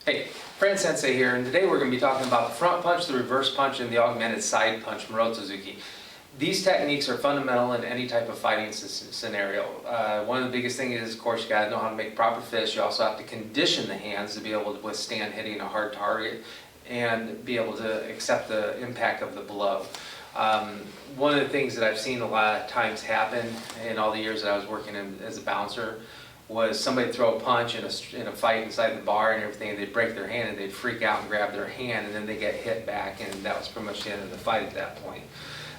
Hey, Fran Sensei here, and today we're going to be talking about the front punch, the reverse punch, and the augmented side punch, Morote Zuki. These techniques are fundamental in any type of fighting scenario. One of the biggest things is, of course, you got to know how to make proper fists. You also have to condition the hands to be able to withstand hitting a hard target and be able to accept the impact of the blow. One of the things that I've seen a lot of times happen in all the years that I was working as a bouncer was somebody throw a punch in a fight inside the bar and everything, and they'd break their hand and they'd freak out and grab their hand, and then they get hit back, and that was pretty much the end of the fight at that point.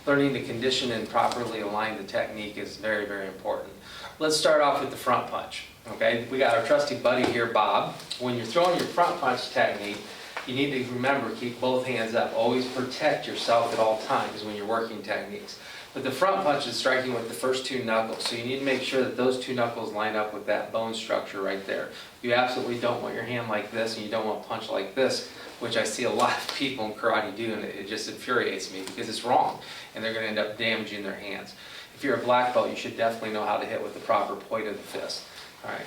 Learning to condition and properly align the technique is very, very important. Let's start off with the front punch. Okay, we got our trusty buddy here, Bob. When you're throwing your front punch technique, you need to remember, keep both hands up. Always protect yourself at all times when you're working techniques. But the front punch is striking with the first two knuckles, so you need to make sure that those two knuckles line up with that bone structure right there. You absolutely don't want your hand like this, and you don't want to punch like this, which I see a lot of people in karate do, and it just infuriates me because it's wrong, and they're going to end up damaging their hands. If you're a black belt, you should definitely know how to hit with the proper point of the fist. All right.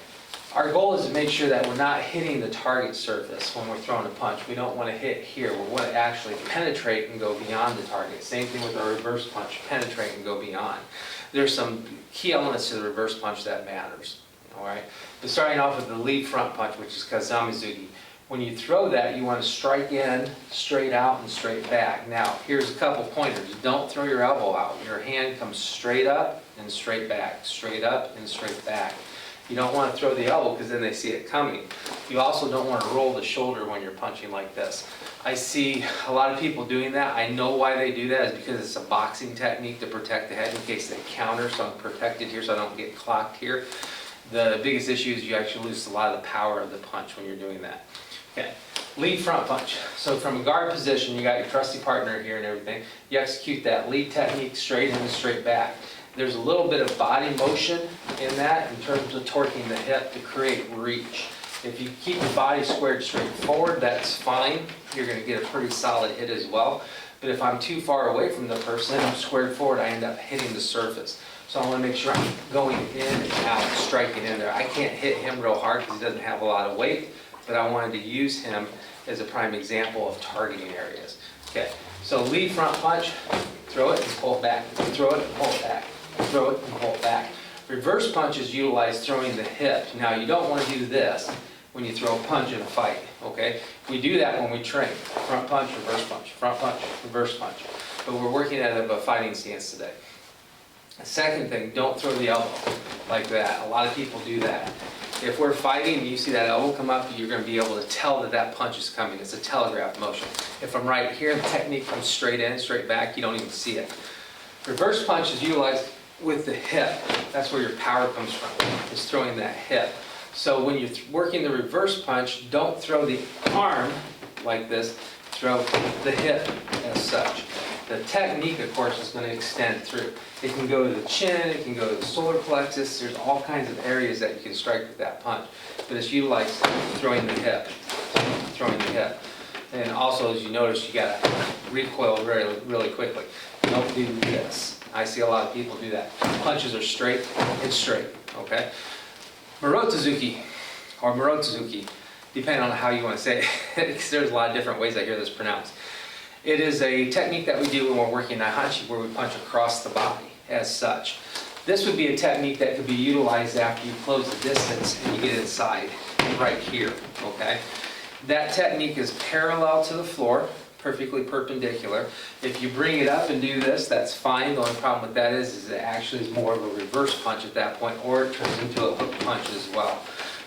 Our goal is to make sure that we're not hitting the target surface when we're throwing a punch. We don't want to hit here. We want to actually penetrate and go beyond the target. Same thing with our reverse punch, penetrate and go beyond. There's some key elements to the reverse punch that matters. All right. But starting off with the lead front punch, which is Kizami Zuki. When you throw that, you want to strike in, straight out, and straight back. Now, here's a couple pointers. Don't throw your elbow out. Your hand comes straight up and straight back, straight up and straight back. You don't want to throw the elbow because then they see it coming. You also don't want to roll the shoulder when you're punching like this. I see a lot of people doing that. I know why they do that is because it's a boxing technique to protect the head in case they counter, so I'm protected here so I don't get clocked here. The biggest issue is you actually lose a lot of the power of the punch when you're doing that. Okay, lead front punch. So from a guard position, you got your trusty partner here and everything. You execute that lead technique straight in and straight back. There's a little bit of body motion in that in terms of torquing the hip to create reach. If you keep your body squared straight forward, that's fine. You're going to get a pretty solid hit as well. But if I'm too far away from the person, I'm squared forward, I end up hitting the surface. So I want to make sure I'm going in and out, striking in there. I can't hit him real hard because he doesn't have a lot of weight, but I wanted to use him as a prime example of targeting areas. Okay, so lead front punch, throw it and pull it back, throw it and pull it back. Throw it and pull it back. Reverse punch is utilized throwing the hip. Now you don't want to do this when you throw a punch in a fight, okay? We do that when we train. Front punch, reverse punch, front punch, reverse punch. But we're working out of a fighting stance today. The second thing, don't throw the elbow like that. A lot of people do that. If we're fighting and you see that elbow come up, you're going to be able to tell that that punch is coming. It's a telegraph motion. If I'm right here, the technique comes straight in, straight back, you don't even see it. Reverse punch is utilized with the hip. That's where your power comes from, is throwing that hip. So when you're working the reverse punch, don't throw the arm like this, throw the hip as such. The technique, of course, is going to extend through. It can go to the chin, it can go to the solar plexus, there's all kinds of areas that you can strike with that punch. But it's utilized throwing the hip, throwing the hip. And also, as you notice, you got to recoil really quickly. Don't do this. I see a lot of people do that. Punches are straight and straight, okay? Morote Zuki, or Morote Zuki, depending on how you want to say it, because there's a lot of different ways I hear this pronounced. It is a technique that we do when we're working Naihanchi, where we punch across the body, as such. This would be a technique that could be utilized after you close the distance and you get inside, right here, okay? That technique is parallel to the floor, perfectly perpendicular. If you bring it up and do this, that's fine. The only problem with that is it actually is more of a reverse punch at that point, or it turns into a hook punch as well.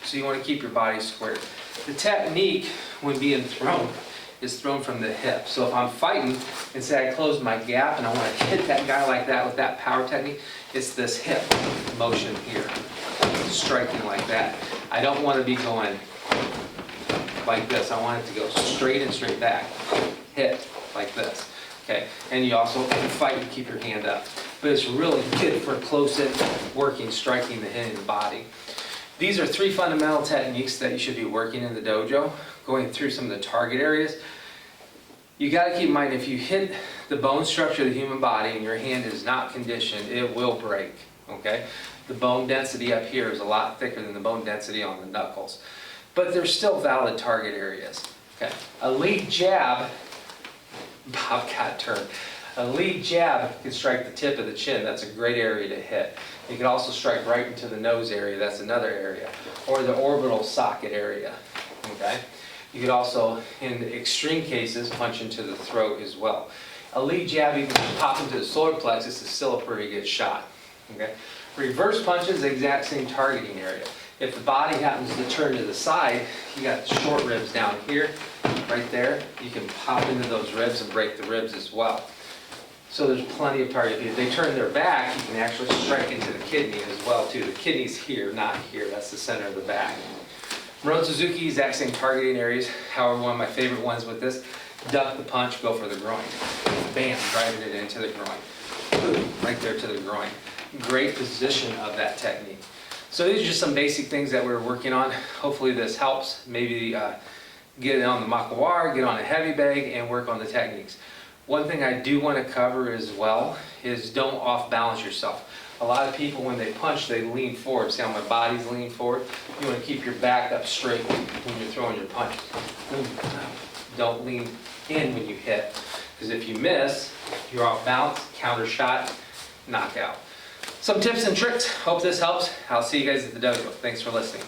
So you want to keep your body squared. The technique, when being thrown, is thrown from the hip. So if I'm fighting and say I close my gap and I want to hit that guy like that with that power technique, it's this hip motion here, striking like that. I don't want to be going like this. I want it to go straight and straight back. Hit like this. Okay, and you also fight and keep your hand up. But it's really good for close-in working, striking the head and the body. These are three fundamental techniques that you should be working in the dojo, going through some of the target areas. You got to keep in mind, if you hit the bone structure of the human body and your hand is not conditioned, it will break. Okay, the bone density up here is a lot thicker than the bone density on the knuckles. but they're still valid target areas. Okay. A lead jab, Bob got turned. A lead jab can strike the tip of the chin. That's a great area to hit. You can also strike right into the nose area. That's another area. Or the orbital socket area. Okay. You could also, in extreme cases, punch into the throat as well. A lead jab, even if you pop into the solar plexus, is still a pretty good shot. Okay. Reverse punch is the exact same targeting area. If the body happens to turn to the side, you got short ribs down here, right there. You can pop into those ribs and break the ribs as well. So there's plenty of target. If they turn their back, you can actually strike into the kidney as well too. The kidney's here, not here. That's the center of the back. Morote Zuki, exact same targeting areas. However, one of my favorite ones with this, duck the punch, go for the groin. Bam, driving it into the groin. Boom, right there to the groin. Great position of that technique. So these are just some basic things that we're working on. Hopefully this helps. Maybe get on the makawar, get on a heavy bag, and work on the techniques. One thing I do want to cover as well is don't off balance yourself. A lot of people, when they punch, they lean forward. See how my body's leaning forward? You want to keep your back up straight when you're throwing your punch. Don't lean in when you hit. Because if you miss, you're off balance, counter shot, knockout. Some tips and tricks. Hope this helps. I'll see you guys at the dojo. Thanks for listening.